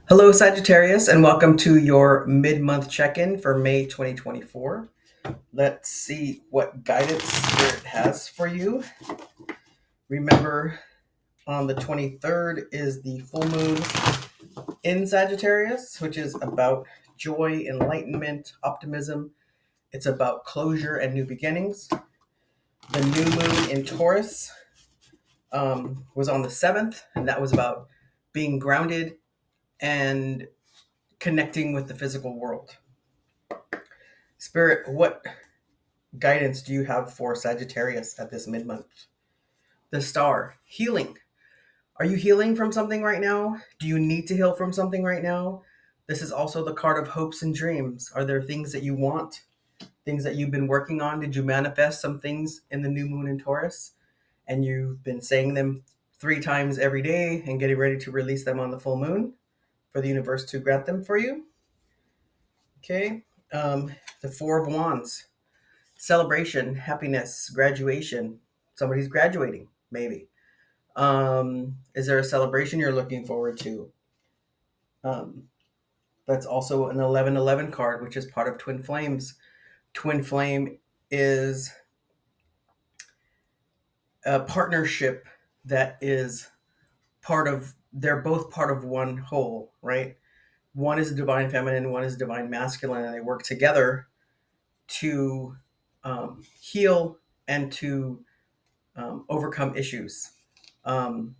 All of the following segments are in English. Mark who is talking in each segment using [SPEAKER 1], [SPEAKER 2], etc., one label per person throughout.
[SPEAKER 1] Hello, Sagittarius, and welcome to your mid-month check-in for May 2024. Let's see what guidance Spirit has for you. Remember, on the 23rd is the full moon in Sagittarius, which is about joy, enlightenment, optimism. It's about closure and new beginnings. The new moon in Taurus was on the 7th, and that was about being grounded and connecting with the physical world. Spirit, what guidance do you have for Sagittarius at this mid-month? The star, healing. Are you healing from something right now? Do you need to heal from something right now? This is also the card of hopes and dreams. Are there things that you want? Things that you've been working on? Did you manifest some things in the new moon in Taurus? And you've been saying them 3 times every day and getting ready to release them on the full moon for the universe to grant them for you? Okay. The Four of Wands. Celebration, happiness, graduation. Somebody's graduating, maybe. Is there a celebration you're looking forward to? Um, that's also an 1111 card, which is part of Twin Flames. Twin Flame is a partnership that is they're both part of one whole, right? One is divine feminine, one is divine masculine, and they work together to heal and to overcome issues. Um,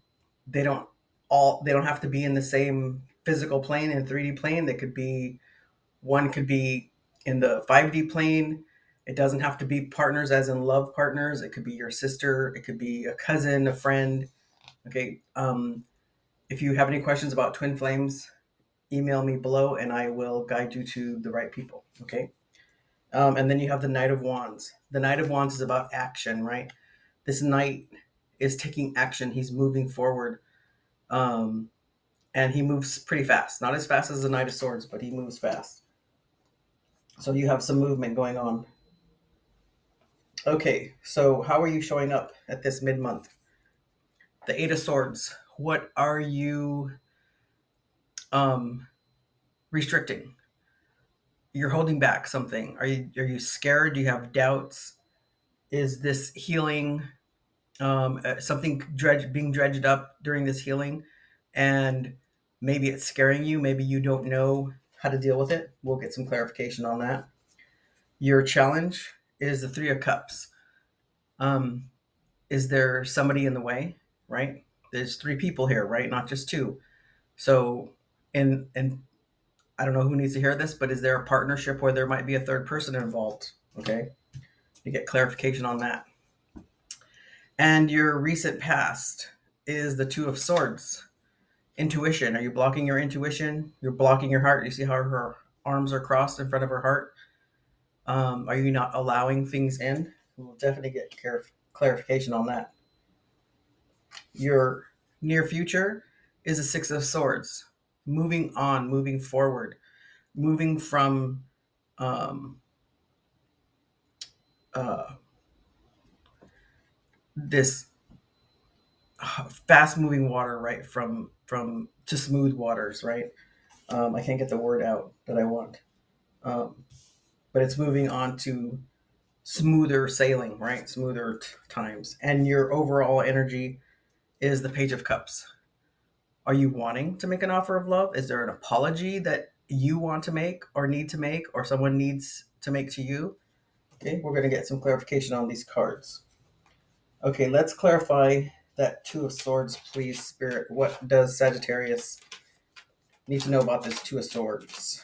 [SPEAKER 1] they don't have to be in the same physical plane and 3D plane. They could be one could be in the 5D plane. It doesn't have to be partners as in love partners. It could be your sister. It could be a cousin, a friend. Okay. If you have any questions about twin flames, email me below and I will guide you to the right people. Okay. And then you have the Knight of Wands. The Knight of Wands is about action, right? This knight is taking action. He's moving forward. Um, and he moves pretty fast. Not as fast as the Knight of Swords, but he moves fast. So you have some movement going on. Okay, so how are you showing up at this mid-month? The Eight of Swords. What are you um, restricting? You're holding back something. Are you scared? Do you have doubts? Is this healing something being dredged up during this healing, and maybe it's scaring you? Maybe you don't know how to deal with it. We'll get some clarification on that. Your challenge is the Three of Cups. Um, is there somebody in the way? Right? There's 3 people here, right? Not just 2. So, and I don't know who needs to hear this, but is there a partnership where there might be a third person involved? Okay, to get clarification on that. And your recent past is the Two of Swords. Intuition. Are you blocking your intuition? You're blocking your heart. You see how her arms are crossed in front of her heart? Are you not allowing things in? We'll definitely get clarification on that. Your near future is a Six of Swords. Moving on, moving forward, moving from um, uh, this fast moving water, right? From to smooth waters, right? I can't get the word out that I want, um, but it's moving on to smoother sailing, right? Smoother times. And your overall energy is the Page of Cups. Are you wanting to make an offer of love? Is there an apology that you want to make or need to make or someone needs to make to you? Okay, we're going to get some clarification on these cards. Okay, let's clarify that Two of Swords, please, Spirit. What does Sagittarius need to know about this Two of Swords?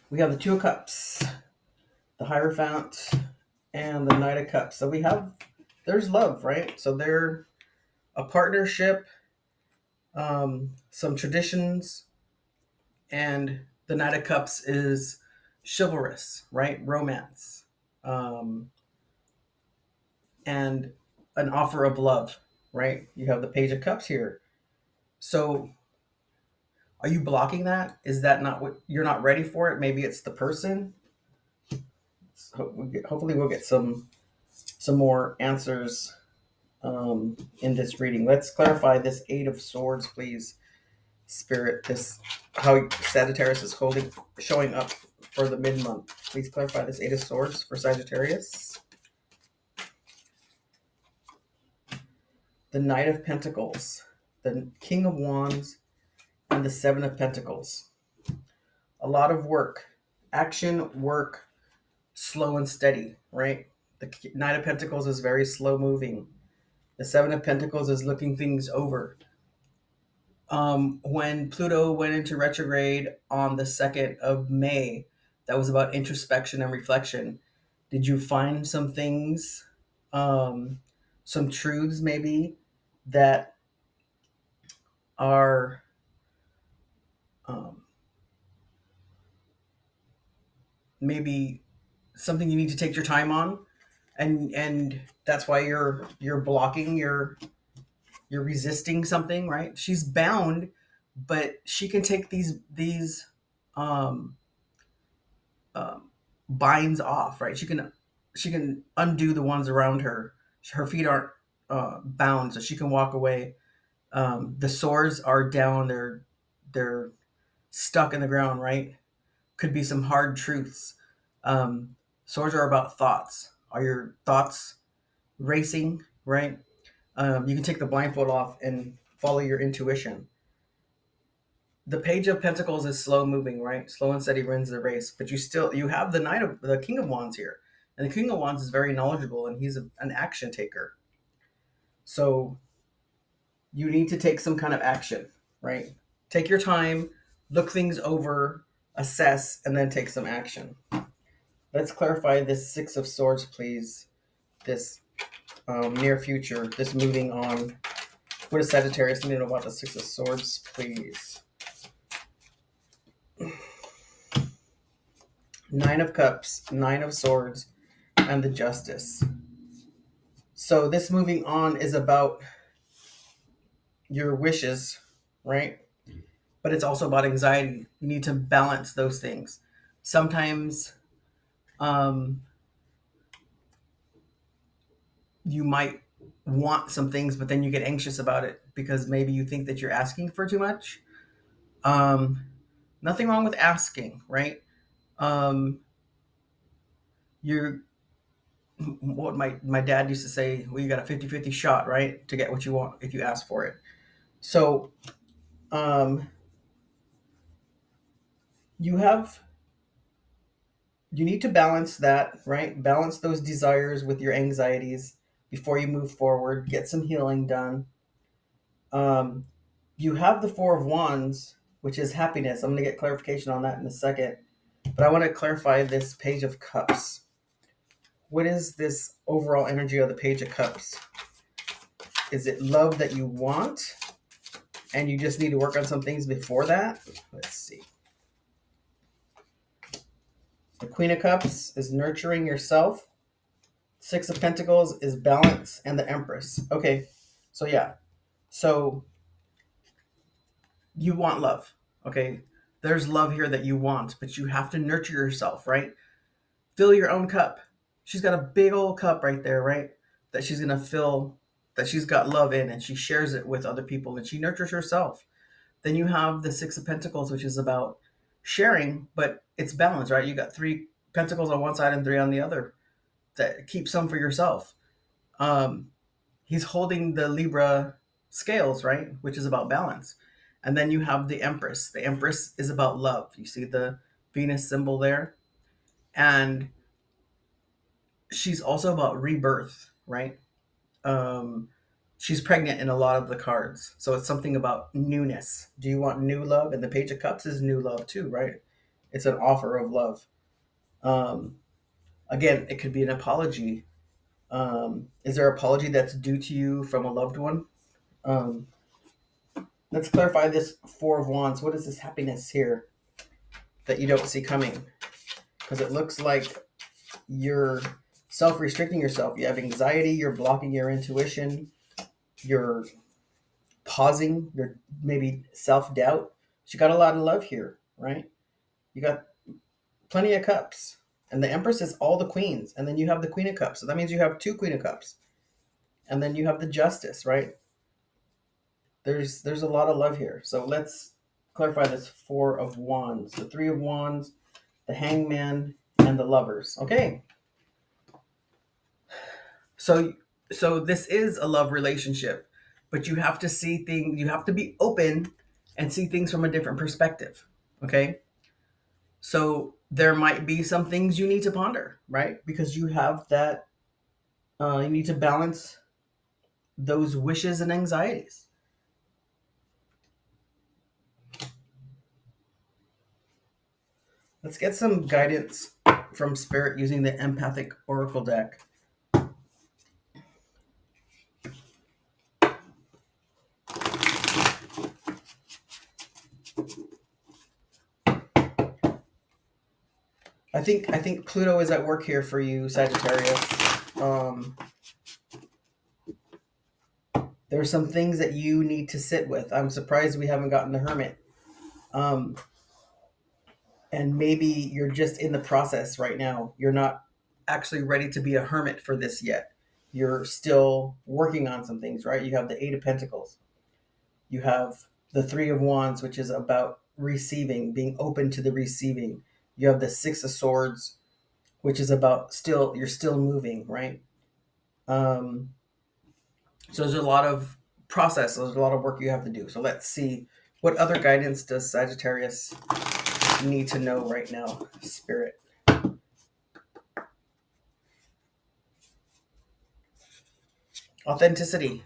[SPEAKER 1] We have the Two of Cups, the Hierophant, and the Knight of Cups. So there's love, right? So they're a partnership, some traditions, and the Knight of Cups is chivalrous, right? Romance, um, and an offer of love, right? You have the Page of Cups here. So are you blocking that? Is that not what you're not ready for it? Maybe it's the person. Hopefully we'll get some more answers in this reading. Let's clarify this Eight of Swords, please, Spirit. This how Sagittarius is showing up for the mid-month. Please clarify this Eight of Swords for Sagittarius. The Knight of Pentacles, the King of Wands, and the Seven of Pentacles. A lot of work, action, work, slow and steady, right? The Knight of Pentacles is very slow moving. The Seven of Pentacles is looking things over. When Pluto went into retrograde on the 2nd of May, that was about introspection and reflection. Did you find some things, some truths maybe, that are maybe something you need to take your time on, and that's why you're blocking, you're resisting something, right? She's bound, but she can take these um, binds off, right? She can undo the ones around her. Her feet aren't bound, so she can walk away. The swords are down; they're stuck in the ground, right? Could be some hard truths. Um, Swords are about thoughts. Are your thoughts racing, right? You can take the blindfold off and follow your intuition. The Page of Pentacles is slow moving, right? Slow and steady wins the race, but you have the King of Wands here, and the King of Wands is very knowledgeable, and he's an action taker. So you need to take some kind of action, right? Take your time, look things over, assess, and then take some action. Let's clarify this Six of Swords, please. This near future, this moving on. What does Sagittarius need to know about the Six of Swords, please? Nine of Cups, Nine of Swords, and the Justice. So this moving on is about your wishes, right? But it's also about anxiety. You need to balance those things. Sometimes you might want some things, but then you get anxious about it because maybe you think that you're asking for too much. Nothing wrong with asking, right? You're what my dad used to say, well, you got a 50-50 shot, right, to get what you want if you ask for it. So you need to balance that, right? Balance those desires with your anxieties before you move forward. Get some healing done. You have the Four of Wands, which is happiness. I'm going to get clarification on that in a second, but I want to clarify this Page of Cups. What is this overall energy of the Page of Cups? Is it love that you want, and you just need to work on some things before that? Let's see. The Queen of Cups is nurturing yourself. Six of Pentacles is balance, and the Empress. Okay, so yeah. So you want love. Okay, there's love here that you want, but you have to nurture yourself, right? Fill your own cup. She's got a big old cup right there, right? That she's going to fill, that she's got love in, and she shares it with other people, and she nurtures herself. Then you have the Six of Pentacles, which is about sharing, but it's balanced, right? You got three pentacles on one side and three on the other. That keep some for yourself. He's holding the Libra scales, right? Which is about balance. And then you have the Empress. The Empress is about love. You see the Venus symbol there? And she's also about rebirth, right? She's pregnant in a lot of the cards. So it's something about newness. Do you want new love? And the Page of Cups is new love too, right? It's an offer of love. Again, it could be an apology. Is there an apology that's due to you from a loved one? Let's clarify this Four of Wands. What is this happiness here that you don't see coming? Because it looks like you're self-restricting yourself. You have anxiety. You're blocking your intuition. You're pausing. You're maybe self-doubt. You got a lot of love here, right? You got plenty of cups. And the Empress is all the queens. And then you have the Queen of Cups. So that means you have two Queen of Cups. And then you have the Justice, right? There's a lot of love here. So let's clarify this Four of Wands, the Three of Wands, the Hangman, and the Lovers. Okay. So this is a love relationship, but you have to see things, you have to be open and see things from a different perspective. Okay? So there might be some things you need to ponder, right? Because you have that you need to balance those wishes and anxieties. Let's get some guidance from Spirit using the Empathic Oracle deck. I think Pluto is at work here for you, Sagittarius. There's some things that you need to sit with. I'm surprised we haven't gotten the Hermit. Um, and maybe you're just in the process right now. You're not actually ready to be a hermit for this yet. You're still working on some things, right? You have the Eight of Pentacles. You have the Three of Wands, which is about receiving, being open to the receiving. You have the Six of Swords, which is about you're still moving, right? Um, so there's a lot of process, there's a lot of work you have to do. So let's see, what other guidance does Sagittarius need to know right now, Spirit? Authenticity.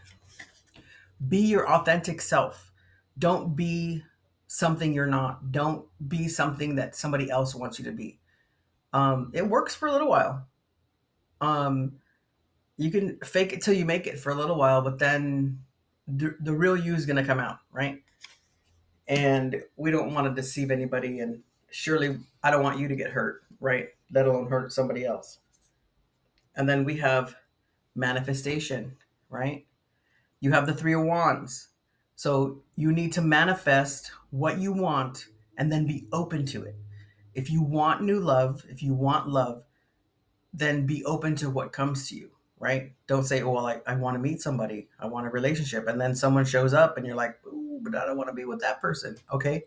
[SPEAKER 1] Be your authentic self. Don't be something you're not. Don't be something that somebody else wants you to be. It works for a little while. Um, you can fake it till you make it for a little while, but then the real you is going to come out, right? And we don't want to deceive anybody, and surely I don't want you to get hurt, right? Let alone hurt somebody else. And then we have manifestation, right? You have the Three of Wands. So you need to manifest what you want and then be open to it. If you want new love, if you want love, then be open to what comes to you, right? Don't say, oh, well, I want to meet somebody. I want a relationship. And then someone shows up and you're like, ooh, but I don't want to be with that person. Okay.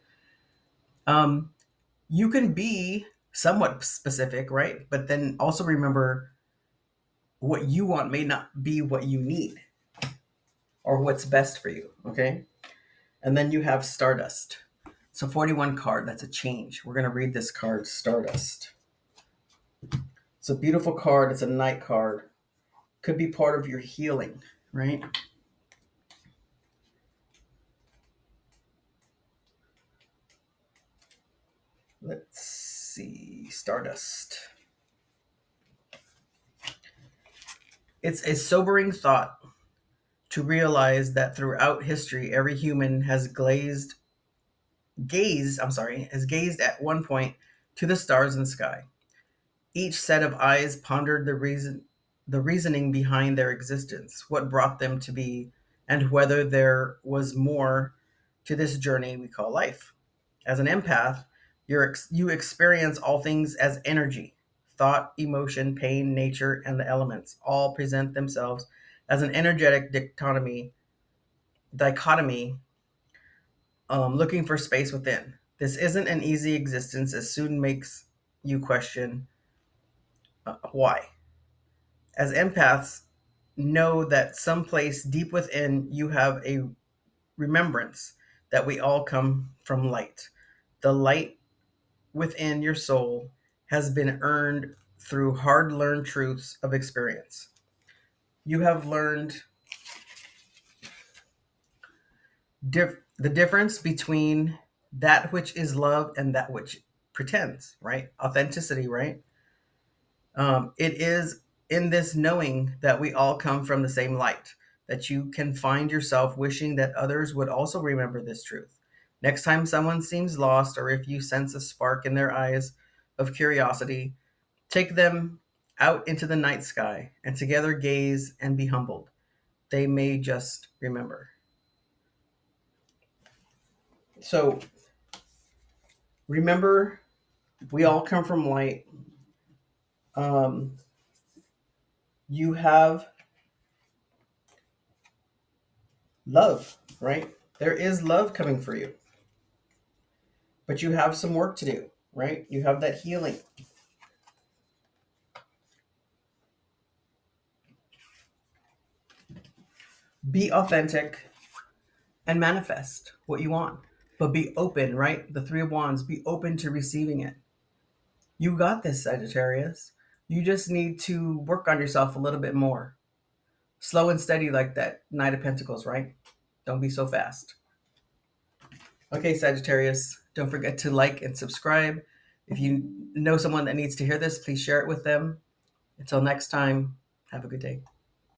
[SPEAKER 1] Um, you can be somewhat specific, right? But then also remember what you want may not be what you need or what's best for you. Okay. And then you have Stardust. So 41 card, that's a change. We're going to read this card, Stardust. It's a beautiful card. It's a night card. Could be part of your healing, right? Let's see. Stardust. It's a sobering thought to realize that throughout history, every human has gazed at one point to the stars in the sky. Each set of eyes pondered the reasoning behind their existence, what brought them to be, and whether there was more to this journey we call life. As an empath, you experience all things as energy. Thought, emotion, pain, nature, and the elements all present themselves as an energetic dichotomy, looking for space within. This isn't an easy existence, as soon makes you question why. As empaths, know that someplace deep within you have a remembrance that we all come from light. The light within your soul has been earned through hard learned truths of experience. You have learned the difference between that which is love and that which pretends, right? Authenticity, right? It is in this knowing that we all come from the same light, that you can find yourself wishing that others would also remember this truth. Next time someone seems lost, or if you sense a spark in their eyes of curiosity, take them out into the night sky and together gaze and be humbled. They may just remember. So remember, we all come from light. Um, you have love, right? There is love coming for you, but you have some work to do, right? You have that healing. Be authentic and manifest what you want, but be open, right? The Three of Wands, be open to receiving it. You got this, Sagittarius. You just need to work on yourself a little bit more. Slow and steady like that Knight of Pentacles, right? Don't be so fast. Okay, Sagittarius, don't forget to like and subscribe. If you know someone that needs to hear this, please share it with them. Until next time, have a good day.